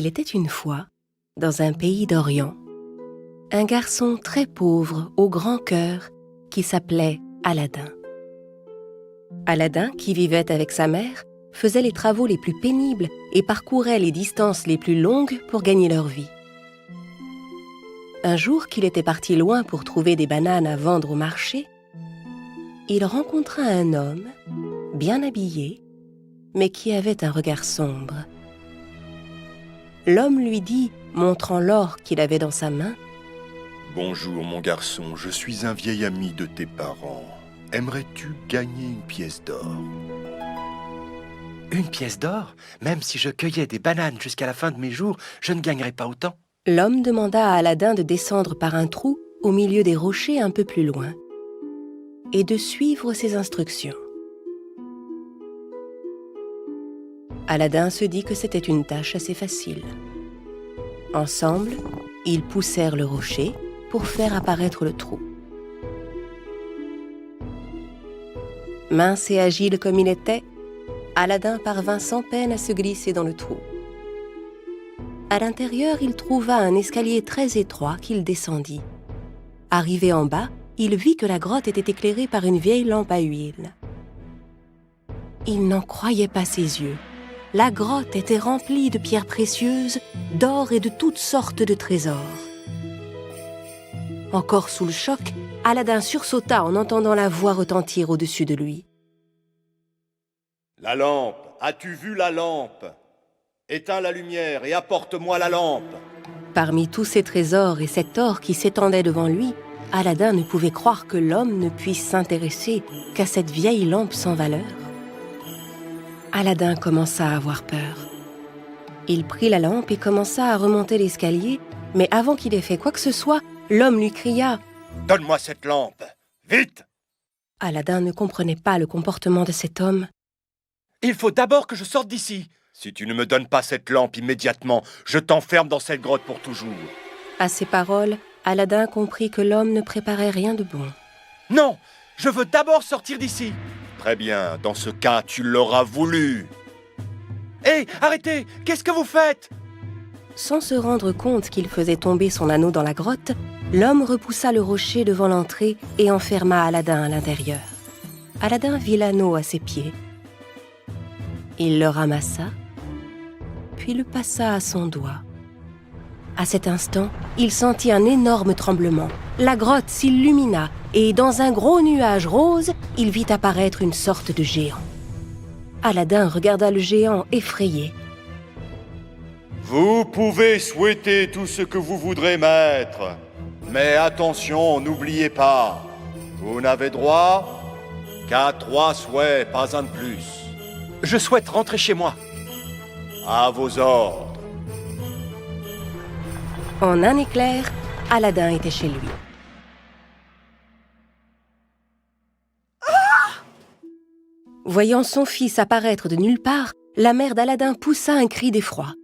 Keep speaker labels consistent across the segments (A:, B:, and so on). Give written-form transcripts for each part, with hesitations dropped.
A: Il était une fois, dans un pays d'Orient, un garçon très pauvre au grand cœur qui s'appelait Aladin. Aladin, qui vivait avec sa mère, faisait les travaux les plus pénibles et parcourait les distances les plus longues pour gagner leur vie. Un jour qu'il était parti loin pour trouver des bananes à vendre au marché, il rencontra un homme, bien habillé, mais qui avait un regard sombre. L'homme lui dit, montrant l'or qu'il avait dans sa main:
B: « Bonjour mon garçon, je suis un vieil ami de tes parents. Aimerais-tu gagner une pièce d'or ?»
C: Une pièce d'or? Même si je cueillais des bananes jusqu'à la fin de mes jours, je ne gagnerais pas autant.
A: L'homme demanda à Aladin de descendre par un trou au milieu des rochers un peu plus loin et de suivre ses instructions. Aladin se dit que c'était une tâche assez facile. Ensemble, ils poussèrent le rocher pour faire apparaître le trou. Mince et agile comme il était, Aladin parvint sans peine à se glisser dans le trou. À l'intérieur, il trouva un escalier très étroit qu'il descendit. Arrivé en bas, il vit que la grotte était éclairée par une vieille lampe à huile. Il n'en croyait pas ses yeux. La grotte était remplie de pierres précieuses, d'or et de toutes sortes de trésors. Encore sous le choc, Aladin sursauta en entendant la voix retentir au-dessus de lui.
D: « La lampe, as-tu vu la lampe ? Éteins la lumière et apporte-moi la lampe. »
A: Parmi tous ces trésors et cet or qui s'étendait devant lui, Aladin ne pouvait croire que l'homme ne puisse s'intéresser qu'à cette vieille lampe sans valeur. Aladin commença à avoir peur. Il prit la lampe et commença à remonter l'escalier, mais avant qu'il ait fait quoi que ce soit, l'homme lui cria
D: « Donne-moi cette lampe, vite !»
A: Aladin ne comprenait pas le comportement de cet homme.
C: « Il faut d'abord que je sorte d'ici. »
D: « Si tu ne me donnes pas cette lampe immédiatement, je t'enferme dans cette grotte pour toujours. »
A: À ces paroles, Aladin comprit que l'homme ne préparait rien de bon.
C: « Non, je veux d'abord sortir d'ici. »«
D: Très bien, dans ce cas, tu l'auras voulu. »
C: « Hé, arrêtez! Qu'est-ce que vous faites ?»
A: Sans se rendre compte qu'il faisait tomber son anneau dans la grotte, l'homme repoussa le rocher devant l'entrée et enferma Aladin à l'intérieur. Aladin vit l'anneau à ses pieds. Il le ramassa, puis le passa à son doigt. À cet instant, il sentit un énorme tremblement. La grotte s'illumina et, dans un gros nuage rose, il vit apparaître une sorte de géant. Aladin regarda le géant effrayé.
D: « Vous pouvez souhaiter tout ce que vous voudrez, maître. Mais attention, n'oubliez pas, vous n'avez droit qu'à 3 souhaits, pas un de plus. »
C: « Je souhaite rentrer chez moi. » »«
D: À vos ordres. »
A: En un éclair, Aladin était chez lui. Voyant son fils apparaître de nulle part, la mère d'Aladin poussa un cri d'effroi.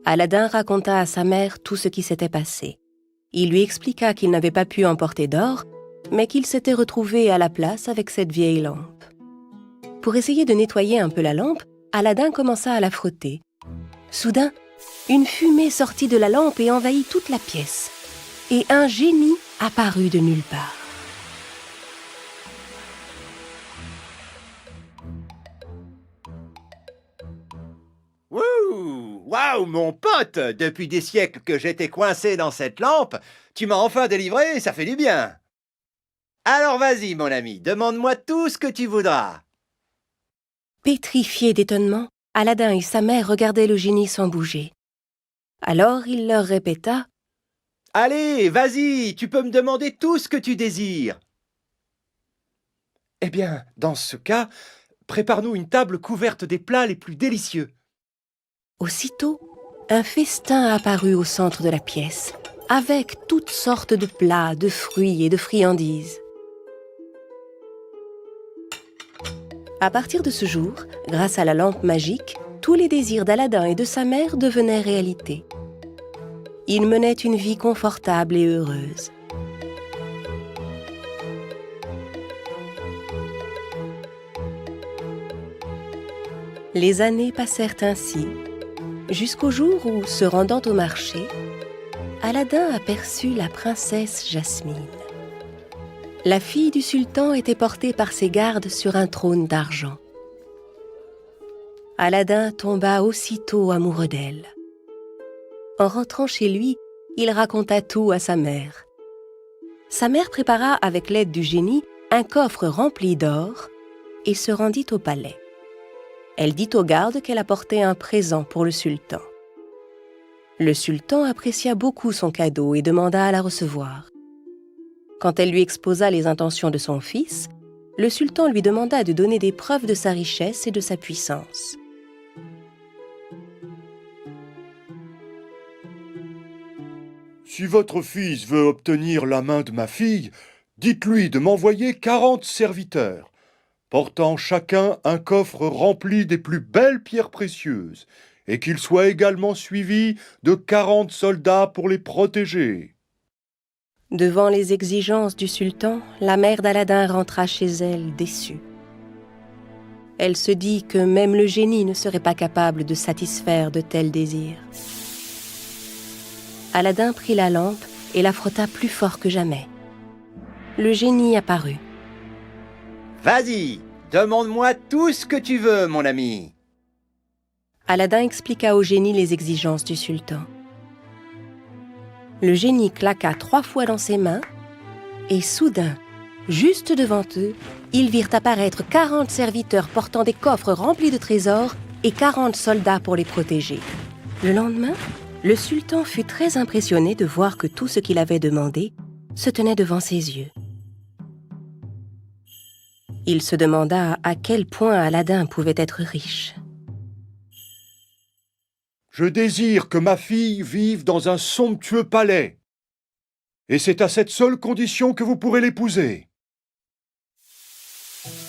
A: Aladin raconta à sa mère tout ce qui s'était passé. Il lui expliqua qu'il n'avait pas pu emporter d'or, mais qu'il s'était retrouvé à la place avec cette vieille lampe. Pour essayer de nettoyer un peu la lampe, Aladin commença à la frotter. Soudain, une fumée sortit de la lampe et envahit toute la pièce. Et un génie apparut de nulle part.
E: Wouh! Waouh, mon pote! Depuis des siècles que j'étais coincé dans cette lampe, tu m'as enfin délivré, ça fait du bien. Alors vas-y, mon ami, demande-moi tout ce que tu voudras.
A: Pétrifiés d'étonnement, Aladin et sa mère regardaient le génie sans bouger. Alors il leur répéta:
E: « Allez, vas-y, tu peux me demander tout ce que tu désires. »
C: Eh bien, dans ce cas, prépare-nous une table couverte des plats les plus délicieux.
A: Aussitôt, un festin apparut au centre de la pièce, avec toutes sortes de plats, de fruits et de friandises. À partir de ce jour, grâce à la lampe magique, tous les désirs d'Aladin et de sa mère devenaient réalité. Ils menaient une vie confortable et heureuse. Les années passèrent ainsi, Jusqu'au jour où, se rendant au marché, Aladin aperçut la princesse Jasmine. La fille du sultan était portée par ses gardes sur un trône d'argent. Aladin tomba aussitôt amoureux d'elle. En rentrant chez lui, il raconta tout à sa mère. Sa mère prépara avec l'aide du génie un coffre rempli d'or et se rendit au palais. Elle dit aux gardes qu'elle apportait un présent pour le sultan. Le sultan apprécia beaucoup son cadeau et demanda à la recevoir. Quand elle lui exposa les intentions de son fils, le sultan lui demanda de donner des preuves de sa richesse et de sa puissance.
B: Si votre fils veut obtenir la main de ma fille, dites-lui de m'envoyer 40 serviteurs, portant chacun un coffre rempli des plus belles pierres précieuses, et qu'il soit également suivi de 40 soldats pour les protéger.
A: Devant les exigences du sultan, la mère d'Aladin rentra chez elle déçue. Elle se dit que même le génie ne serait pas capable de satisfaire de tels désirs. Aladin prit la lampe et la frotta plus fort que jamais. Le génie apparut.
E: « Vas-y, demande-moi tout ce que tu veux, mon ami. »
A: Aladin expliqua au génie les exigences du sultan. Le génie claqua 3 fois dans ses mains et soudain, juste devant eux, ils virent apparaître 40 serviteurs portant des coffres remplis de trésors et 40 soldats pour les protéger. Le lendemain, le sultan fut très impressionné de voir que tout ce qu'il avait demandé se tenait devant ses yeux. Il se demanda à quel point Aladin pouvait être riche.
B: Je désire que ma fille vive dans un somptueux palais, et c'est à cette seule condition que vous pourrez l'épouser.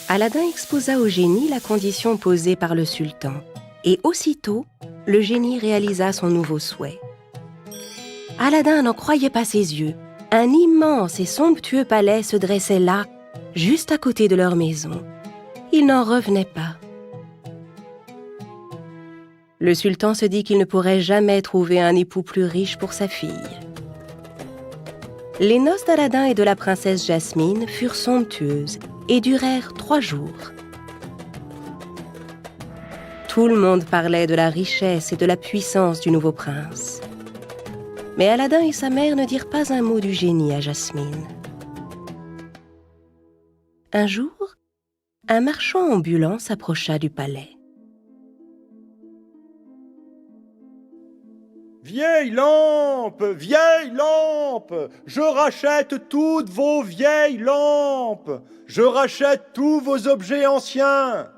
A: Aladin exposa au génie la condition posée par le sultan, et aussitôt, le génie réalisa son nouveau souhait. Aladin n'en croyait pas ses yeux. Un immense et somptueux palais se dressait là, juste à côté de leur maison. Il n'en revenait pas. Le sultan se dit qu'il ne pourrait jamais trouver un époux plus riche pour sa fille. Les noces d'Aladin et de la princesse Jasmine furent somptueuses et durèrent 3 jours. Tout le monde parlait de la richesse et de la puissance du nouveau prince. Mais Aladin et sa mère ne dirent pas un mot du génie à Jasmine. Un jour, un marchand ambulant s'approcha du palais.
B: Vieille lampe, vieille lampe, je rachète toutes vos vieilles lampes, je rachète tous vos objets anciens.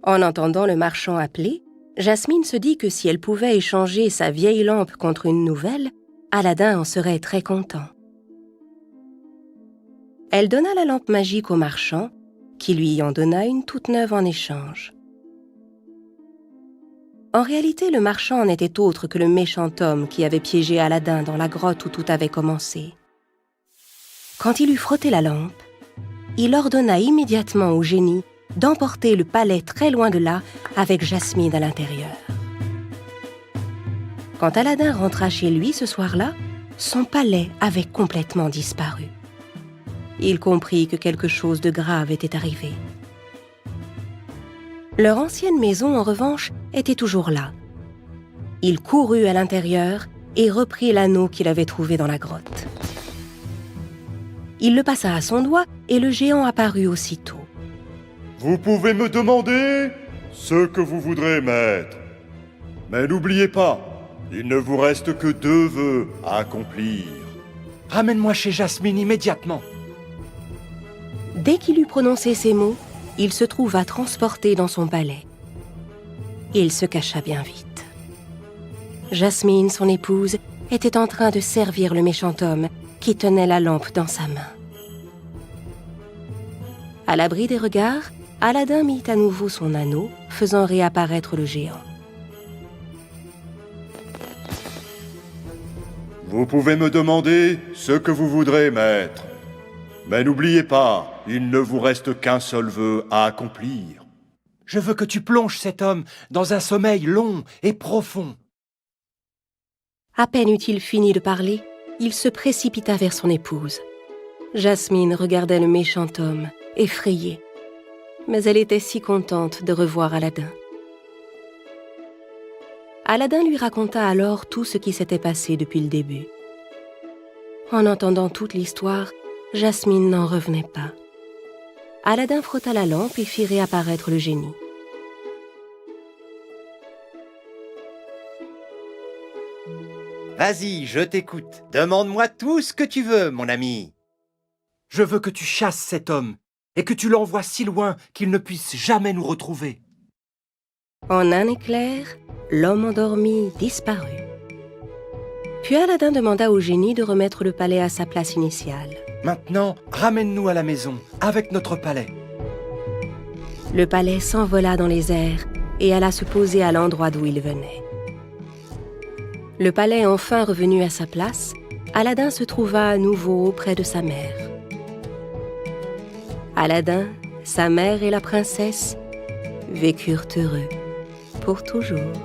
A: En entendant le marchand appeler, Jasmine se dit que si elle pouvait échanger sa vieille lampe contre une nouvelle, Aladin en serait très content. Elle donna la lampe magique au marchand, qui lui en donna une toute neuve en échange. En réalité, le marchand n'était autre que le méchant homme qui avait piégé Aladin dans la grotte où tout avait commencé. Quand il eut frotté la lampe, il ordonna immédiatement au génie d'emporter le palais très loin de là avec Jasmine à l'intérieur. Quand Aladin rentra chez lui ce soir-là, son palais avait complètement disparu. Il comprit que quelque chose de grave était arrivé. Leur ancienne maison, en revanche, était toujours là. Il courut à l'intérieur et reprit l'anneau qu'il avait trouvé dans la grotte. Il le passa à son doigt et le géant apparut aussitôt.
B: Vous pouvez me demander ce que vous voudrez, maître. Mais n'oubliez pas, il ne vous reste que 2 vœux à accomplir.
C: Ramène-moi chez Jasmine immédiatement.
A: Dès qu'il eut prononcé ces mots, il se trouva transporté dans son palais. Il se cacha bien vite. Jasmine, son épouse, était en train de servir le méchant homme qui tenait la lampe dans sa main. À l'abri des regards, Aladin mit à nouveau son anneau, faisant réapparaître le géant.
B: Vous pouvez me demander ce que vous voudrez, maître. Mais n'oubliez pas, il ne vous reste qu'un seul vœu à accomplir.
C: Je veux que tu plonges cet homme dans un sommeil long et profond. »
A: À peine eut-il fini de parler, il se précipita vers son épouse. Jasmine regardait le méchant homme, effrayée. Mais elle était si contente de revoir Aladdin. Aladdin lui raconta alors tout ce qui s'était passé depuis le début. En entendant toute l'histoire, Jasmine n'en revenait pas. Aladdin frotta la lampe et fit réapparaître le génie.
E: Vas-y, je t'écoute. Demande-moi tout ce que tu veux, mon ami.
C: Je veux que tu chasses cet homme et que tu l'envoies si loin qu'il ne puisse jamais nous retrouver.
A: En un éclair, l'homme endormi disparut. Puis Aladdin demanda au génie de remettre le palais à sa place initiale.
C: Maintenant, ramène-nous à la maison avec notre palais.
A: Le palais s'envola dans les airs et alla se poser à l'endroit d'où il venait. Le palais enfin revenu à sa place, Aladdin se trouva à nouveau auprès de sa mère. Aladdin, sa mère et la princesse vécurent heureux pour toujours.